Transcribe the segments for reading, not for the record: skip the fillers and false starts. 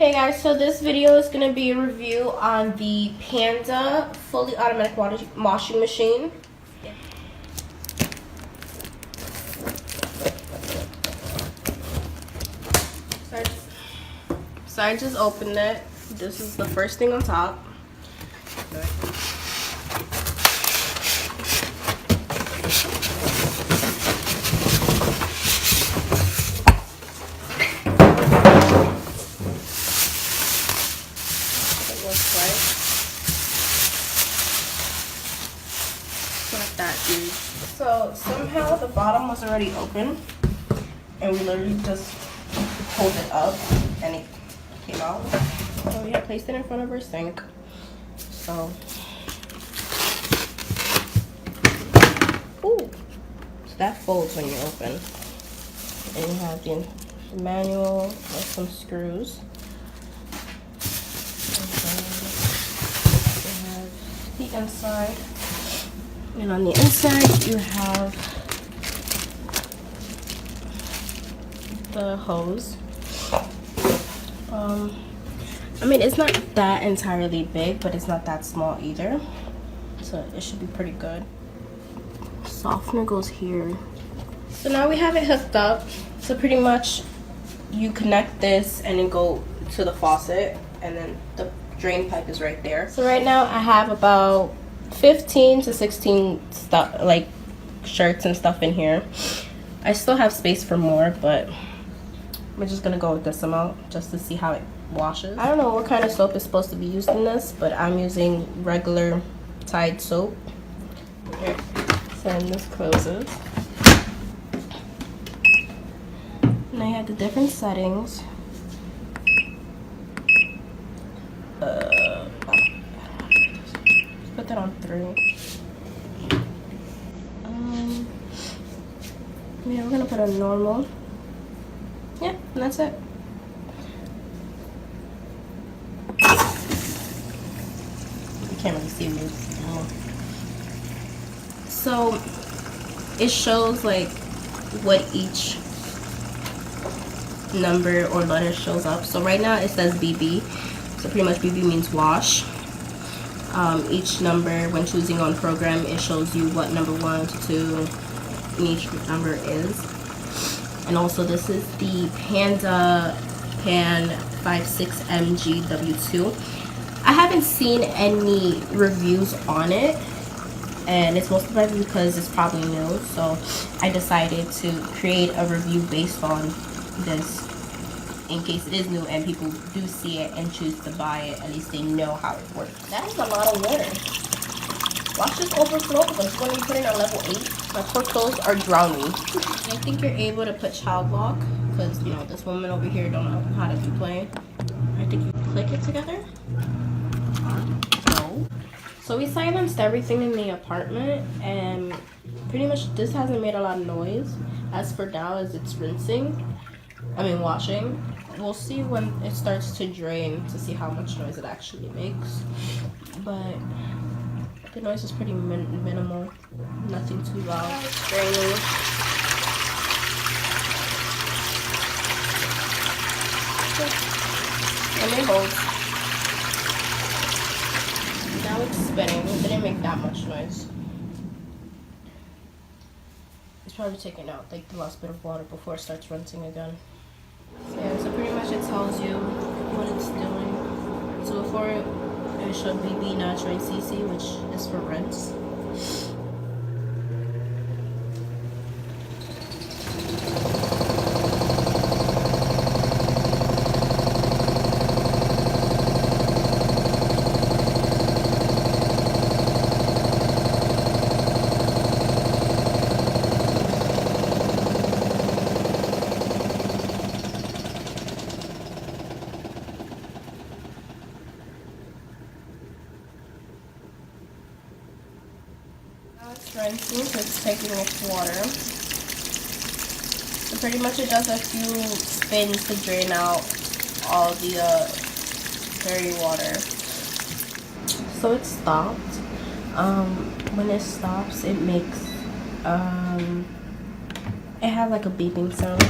Hey guys, so this video is going to be a review on the Panda fully automatic washing machine. So I just opened it. This is the first thing on top. Not that huge. So somehow the bottom was already open and we literally just pulled it up and it came out. So we had placed it in front of our sink. So that folds when you open. And you have the manual with some screws. And then you have the inside. And on the inside, you have the hose. I mean, it's not that entirely big, but it's not that small either. So it should be pretty good. Softener goes here. So now we have it hooked up. So pretty much you connect this and then go to the faucet, and then the drain pipe is right there. So right now I have about 15 to 16 stuff, like shirts and stuff in here. I still have space for more, but I'm just gonna go with this amount just to see how it washes. I don't know what kind of soap is supposed to be used in this, but I'm using regular Tide soap. Here. So then this closes. Now you have the different settings. Put that on 3. Yeah, we're gonna put a normal. Yeah, and that's it. You can't really see me. So it shows like what each number or letter shows up. So right now it says BB. So pretty much BB means wash. Each number, when choosing on program, it shows you what number 1 to 2 in each number is. And also this is the Panda PAN56MGW2. I haven't seen any reviews on it, and it's most likely because it's probably new. So I decided to create a review based on this, in case it is new and people do see it and choose to buy it. At least they know how it works. That is a lot of water. Watch this overflow, because when you put it on level 8, my poor clothes are drowning. I think you're able to put child lock, because you know this woman over here don't know how to do play. I think you click it together. No. So we silenced everything in the apartment, and pretty much this hasn't made a lot of noise. As for now, as it's washing. We'll see when it starts to drain to see how much noise it actually makes. But the noise is pretty minimal. Nothing too loud. It's draining. And it holds. Now it's spinning. It didn't make that much noise. It's probably taking out like the last bit of water before it starts rinsing again. So yeah, so pretty much it tells you what it's doing. So before it showed BB, now it's showing CC, which is for rinse. It's rinsing, so it's taking its water. So pretty much it does a few spins to drain out all the dirty water. So it stopped. When it stops, it makes it has like a beeping sound.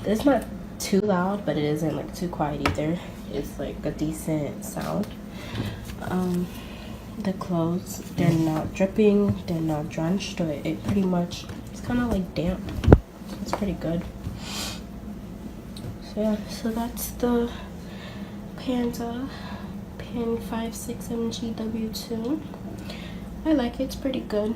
It's not too loud, but it isn't like too quiet either. It's like a decent sound. The clothes, they're not dripping, they're not drenched, or it pretty much, it's kind of like damp. It's pretty good. So yeah, so that's the Panda PAN56MGW2. I like it, it's pretty good.